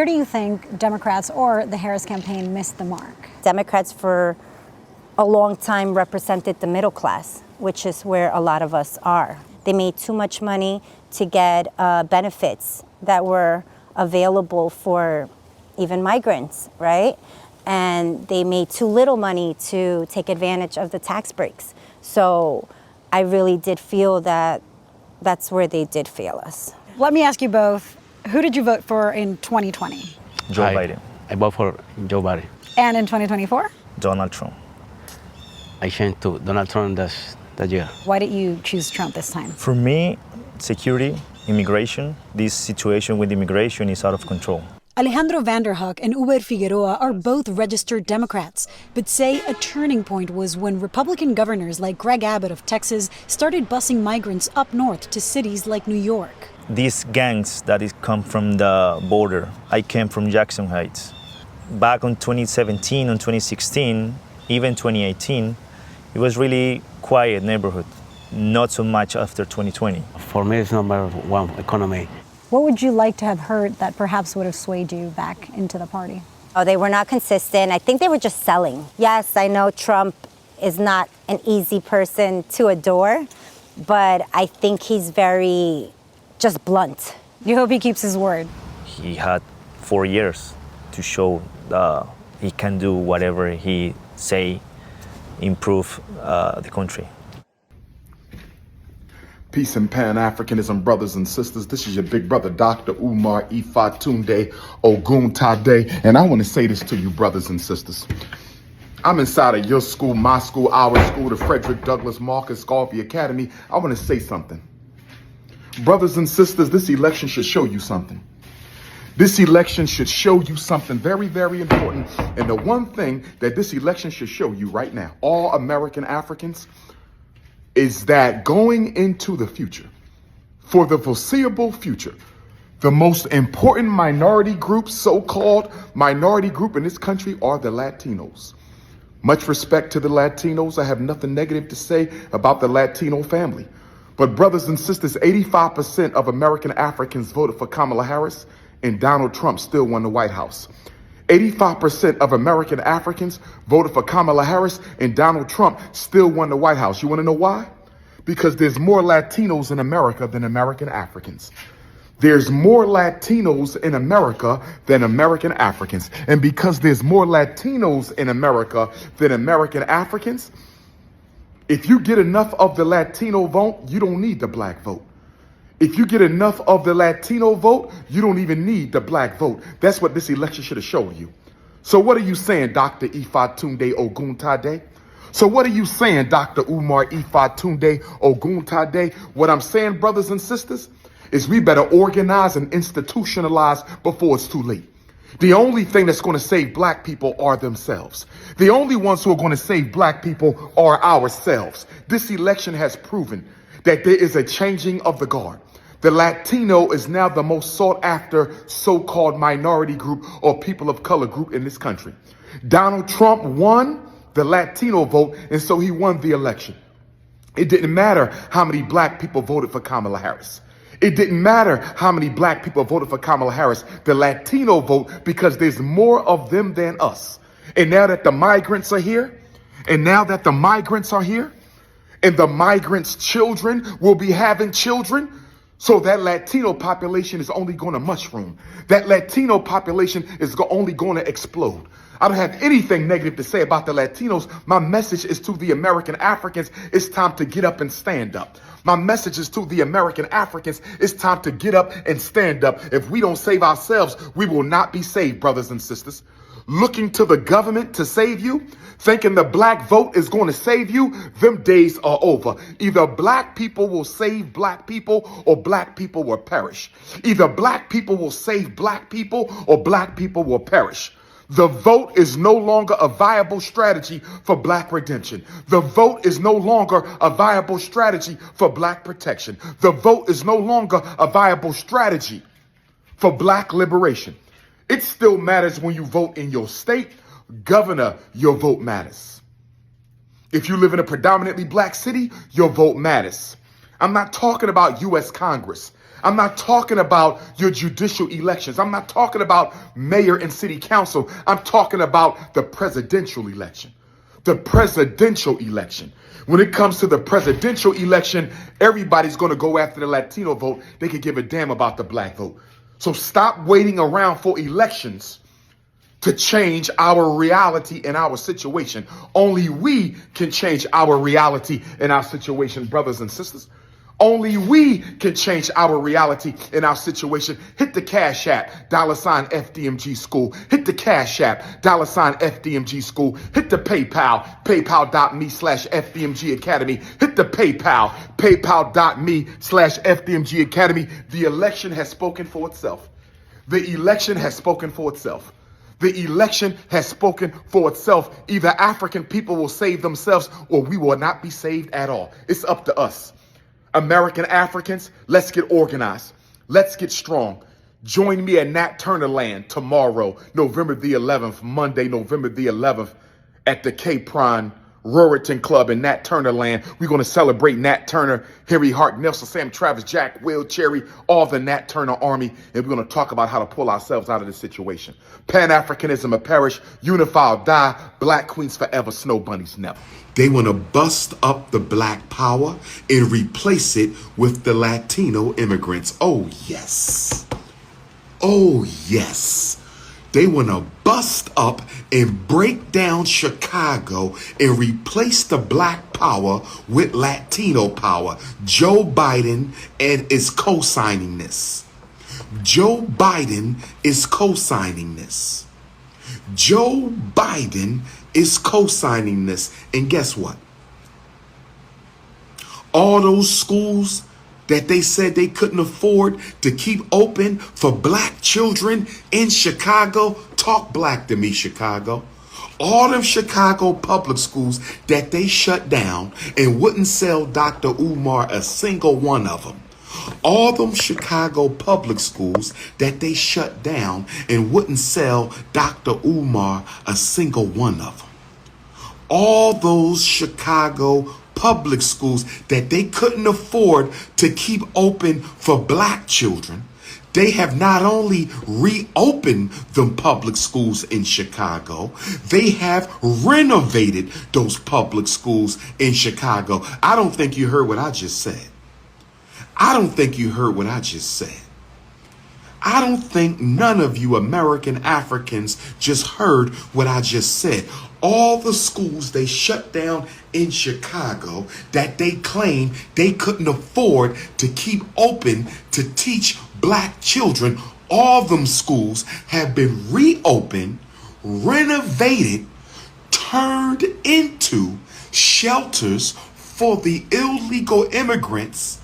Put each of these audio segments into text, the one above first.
Where do you think Democrats or the Harris campaign missed the mark? Democrats for a long time represented the middle class, which is where a lot of us are. They made too much money to get benefits that were available for even migrants, right? And they made too little money to take advantage of the tax breaks. So I really did feel that that's where they did fail us. Let me ask you both, who did you vote for in 2020? Joe Biden. I vote for Joe Biden. And in 2024? Donald Trump. I changed to Donald Trump that year. Why did you choose Trump this time? For me, security, immigration, this situation with immigration is out of control. Alejandro Vanderhoek and Umar Figueroa are both registered Democrats, but say a turning point was when Republican governors like Greg Abbott of Texas started busing migrants up north to cities like New York. These gangs that come from the border. I came from Jackson Heights. Back in 2017 and 2016, even 2018, it was really quiet neighborhood. Not so much after 2020. For me, it's number one, economy. What would you like to have heard that perhaps would have swayed you back into the party? Oh, they were not consistent. I think they were just selling. Yes, I know Trump is not an easy person to adore, but I think he's very just blunt. You hope he keeps his word. He had 4 years to show he can do whatever he say, improve the country. Peace and Pan-Africanism, brothers and sisters. This is your big brother, Dr. Umar Ifatunde Oguntade. And I want to say this to you, brothers and sisters. I'm inside of your school, my school, our school, the Frederick Douglass Marcus Garvey Academy. I want to say something. Brothers and sisters, this election should show you something. This election should show you something very, very important. And the one thing that this election should show you right now, all American Africans, is that going into the future, for the foreseeable future, the most important minority group, so-called minority group in this country, are the Latinos. Much respect to the Latinos. I have nothing negative to say about the Latino family. But brothers and sisters, 85% of American Africans voted for Kamala Harris, and Donald Trump still won the White House. 85% of American Africans voted for Kamala Harris, and Donald Trump still won the White House. You want to know why? Because there's more Latinos in America than American Africans. There's more Latinos in America than American Africans. And because there's more Latinos in America than American Africans, if you get enough of the Latino vote, you don't need the black vote. If you get enough of the Latino vote, you don't even need the black vote. That's what this election should have showed you. So what are you saying, Dr. Ifatunde Oguntade? So what are you saying, Dr. Umar Ifatunde Oguntade? What I'm saying, brothers and sisters, is we better organize and institutionalize before it's too late. The only thing that's going to save black people are themselves. The only ones who are going to save black people are ourselves. This election has proven that there is a changing of the guard. The Latino is now the most sought after so-called minority group or people of color group in this country. Donald Trump won the Latino vote, and so he won the election. It didn't matter how many black people voted for Kamala Harris. It didn't matter how many black people voted for Kamala Harris. The Latino vote, because there's more of them than us. And now that the migrants are here, and the migrants' children will be having children, so that Latino population is only going to mushroom. That Latino population is only going to explode. I don't have anything negative to say about the Latinos. My message is to the American Africans, it's time to get up and stand up. My message is to the American Africans, it's time to get up and stand up. If we don't save ourselves, we will not be saved, brothers and sisters. Looking to the government to save you, thinking the black vote is going to save you, them days are over. Either black people will save black people or black people will perish. Either black people will save black people or black people will perish. The vote is no longer a viable strategy for black redemption. The vote is no longer a viable strategy for black protection. The vote is no longer a viable strategy for black liberation. It still matters when you vote in your state. Governor, your vote matters. If you live in a predominantly black city, your vote matters. I'm not talking about U.S. Congress. I'm not talking about your judicial elections. I'm not talking about mayor and city council. I'm talking about the presidential election. The presidential election. When it comes to the presidential election, everybody's going to go after the Latino vote. They could give a damn about the black vote. So stop waiting around for elections to change our reality and our situation. Only we can change our reality and our situation, brothers and sisters. Only we can change our reality and our situation. Hit the Cash App, $FDMG School. Hit the Cash App, $FDMG School. Hit the PayPal, paypal.me/FDMG Academy. Hit the PayPal, paypal.me/FDMG Academy. The election has spoken for itself. The election has spoken for itself. The election has spoken for itself. Either African people will save themselves or we will not be saved at all. It's up to us. American Africans, let's get organized. Let's get strong. Join me at Nat Turner Land tomorrow, November the 11th, Monday, November the 11th, at the Capron Roriton Club in Nat Turner Land. We're going to celebrate Nat Turner, Harry Hart, Nelson, Sam, Travis, Jack, Will, Cherry, all the Nat Turner army, and we're going to talk about how to pull ourselves out of this situation. Pan-Africanism, a perish, unify or die, black queens forever, snow bunnies never. They want to bust up the black power and replace it with the Latino immigrants. Oh, yes. Oh, yes. They want to bust up and break down Chicago and replace the black power with Latino power. Joe Biden is co-signing this. Joe Biden is co-signing this. Joe Biden is co-signing this. And guess what? All those schools that they said they couldn't afford to keep open for black children in Chicago, talk black to me, Chicago. All them Chicago public schools that they shut down and wouldn't sell Dr. Umar a single one of them. All them Chicago public schools that they shut down and wouldn't sell Dr. Umar a single one of them. All those Chicago public schools that they couldn't afford to keep open for black children, they have not only reopened the public schools in Chicago, they have renovated those public schools in Chicago. I don't think you heard what I just said. I don't think you heard what I just said. I don't think none of you American Africans just heard what I just said. All the schools they shut down in Chicago that they claim they couldn't afford to keep open to teach black children, all them schools have been reopened, renovated, turned into shelters for the illegal immigrants,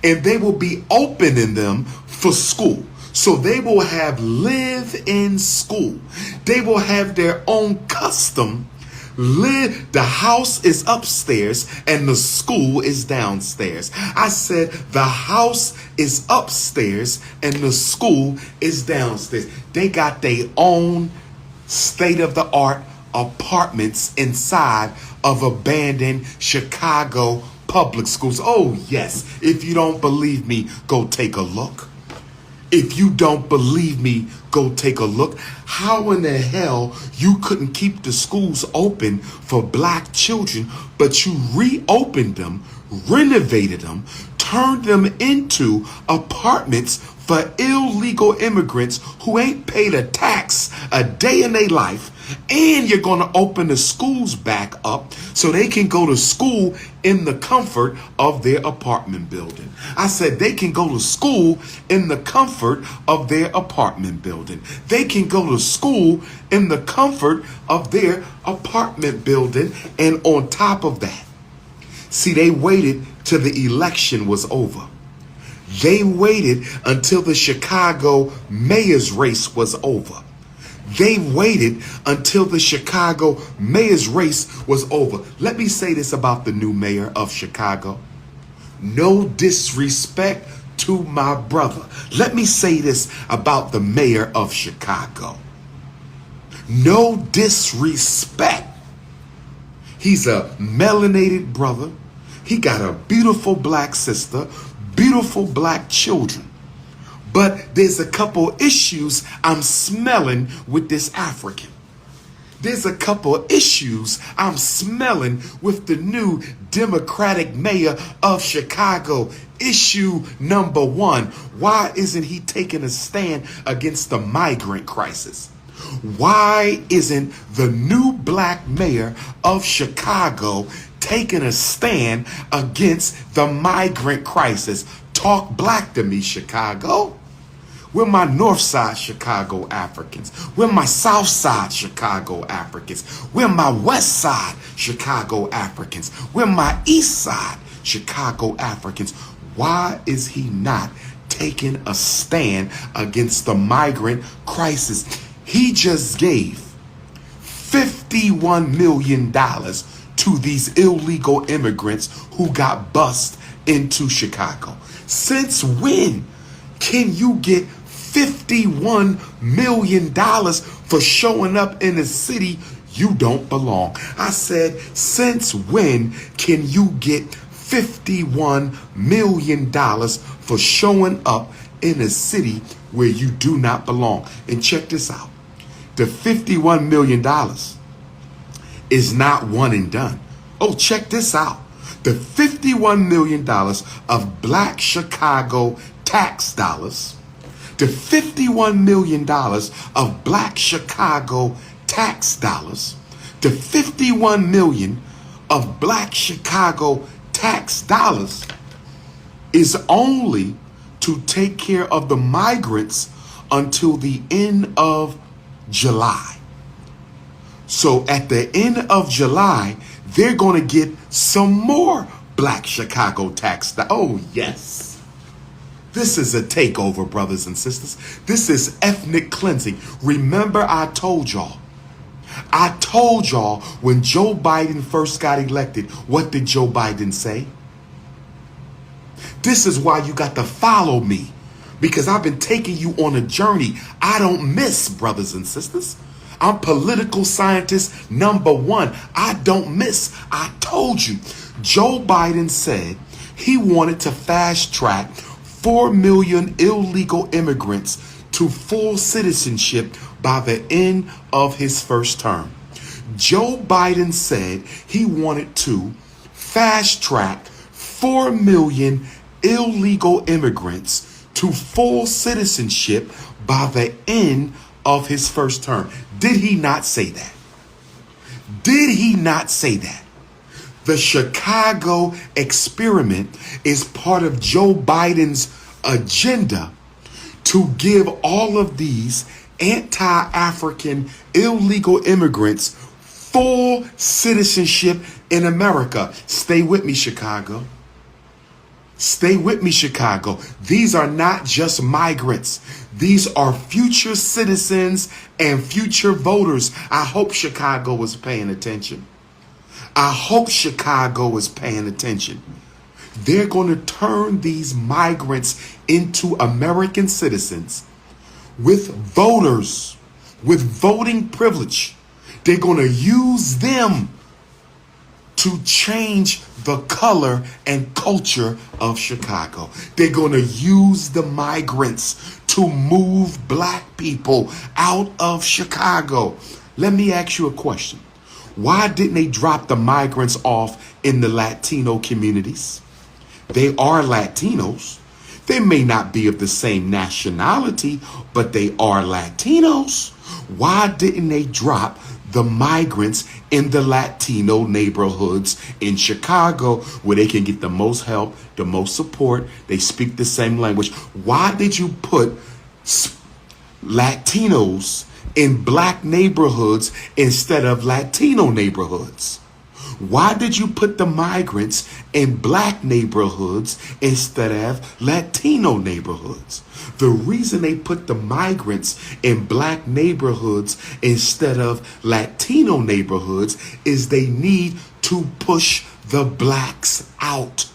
and they will be opening them for school. So they will have live-in school. They will have their own custom. The house is upstairs and the school is downstairs. I said the house is upstairs and the school is downstairs. They got their own state-of-the-art apartments inside of abandoned Chicago public schools. Oh, yes. If you don't believe me, go take a look. If you don't believe me, go take a look. How in the hell you couldn't keep the schools open for black children, but you reopened them, renovated them, turned them into apartments for illegal immigrants who ain't paid a tax a day in their life, and you're going to open the schools back up so they can go to school in the comfort of their apartment building. I said they can go to school in the comfort of their apartment building. They can go to school in the comfort of their apartment building. And on top of that, see, they waited till the election was over. They waited until the Chicago mayor's race was over. They waited until the Chicago mayor's race was over. Let me say this about the new mayor of Chicago. No disrespect to my brother. Let me say this about the mayor of Chicago. No disrespect. He's a melanated brother. He got a beautiful black sister, beautiful black children. But there's a couple issues I'm smelling with this African. There's a couple issues I'm smelling with the new Democratic mayor of Chicago. Issue number one, why isn't he taking a stand against the migrant crisis? Why isn't the new black mayor of Chicago taking a stand against the migrant crisis? Talk black to me, Chicago. We're my North Side Chicago Africans. We're my South Side Chicago Africans. We're my West Side Chicago Africans. We're my East Side Chicago Africans. Why is he not taking a stand against the migrant crisis? He just gave $51 million to these illegal immigrants who got bussed into Chicago. Since when can you get $51 million for showing up in a city you don't belong? I said, since when can you get $51 million for showing up in a city where you do not belong? And check this out. The $51 million is not one and done. Oh, check this out. The $51 million of black Chicago tax dollars, the $51 million of black Chicago tax dollars, the $51 million of black Chicago tax dollars is only to take care of the migrants until the end of July. So at the end of July, they're going to get some more black Chicago tax. Oh, yes. This is a takeover, brothers and sisters. This is ethnic cleansing. Remember, I told y'all when Joe Biden first got elected, what did Joe Biden say? This is why you got to follow me, because I've been taking you on a journey I don't miss, brothers and sisters. I'm political scientist number one. I don't miss. I told you. Joe Biden said he wanted to fast track 4 million illegal immigrants to full citizenship by the end of his first term. Joe Biden said he wanted to fast track 4 million illegal immigrants to full citizenship by the end of his first term. Did he not say that? Did he not say that? The Chicago experiment is part of Joe Biden's agenda to give all of these anti-African illegal immigrants full citizenship in America. Stay with me, Chicago. Stay with me, Chicago. These are not just migrants. These are future citizens and future voters. I hope Chicago was paying attention. I hope Chicago is paying attention. They're going to turn these migrants into American citizens with voters, with voting privilege. They're going to use them to change the color and culture of Chicago. They're going to use the migrants to move black people out of Chicago. Let me ask you a question. Why didn't they drop the migrants off in the Latino communities? They are Latinos. They may not be of the same nationality, but they are Latinos. Why didn't they drop the migrants in the Latino neighborhoods in Chicago where they can get the most help, the most support? They speak the same language. Why did you put Latinos in black neighborhoods instead of Latino neighborhoods? Why did you put the migrants in black neighborhoods instead of Latino neighborhoods? The reason they put the migrants in black neighborhoods instead of Latino neighborhoods is they need to push the blacks out.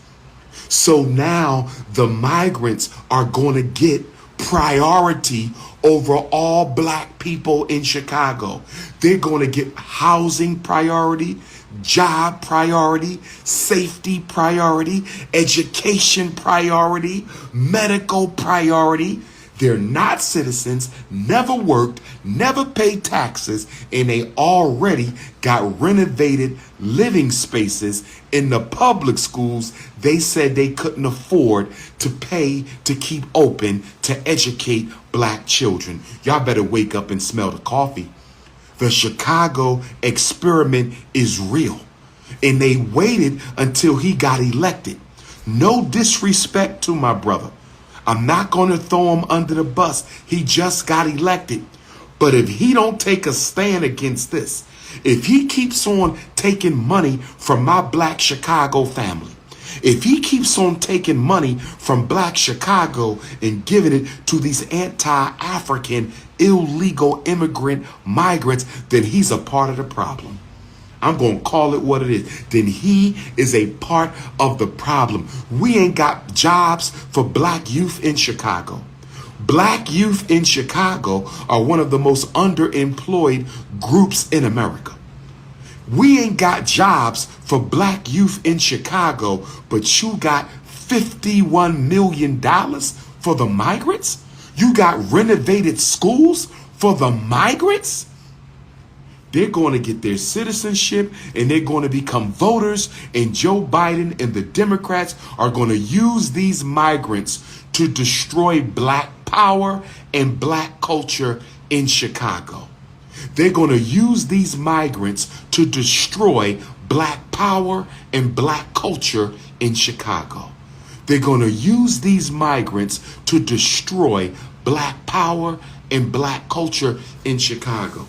So now the migrants are going to get priority over all black people in Chicago. They're going to get housing priority, job priority, safety priority, education priority, medical priority. They're not citizens, never worked, never paid taxes, and they already got renovated living spaces in the public schools they said they couldn't afford to pay to keep open to educate black children. Y'all better wake up and smell the coffee. The Chicago experiment is real, and they waited until he got elected. No disrespect to my brother. I'm not going to throw him under the bus. He just got elected. But if he don't take a stand against this, if he keeps on taking money from my black Chicago family, if he keeps on taking money from black Chicago and giving it to these anti-African illegal immigrant migrants, then he's a part of the problem. I'm going to call it what it is. Then he is a part of the problem. We ain't got jobs for black youth in Chicago. Black youth in Chicago are one of the most underemployed groups in America. We ain't got jobs for black youth in Chicago, but you got $51 million for the migrants? You got renovated schools for the migrants? They're going to get their citizenship and they're going to become voters, and Joe Biden and the Democrats are going to use these migrants to destroy black power and black culture in Chicago. They're going to use these migrants to destroy black power and black culture in Chicago. They're going to use these migrants to destroy black power and black culture in Chicago.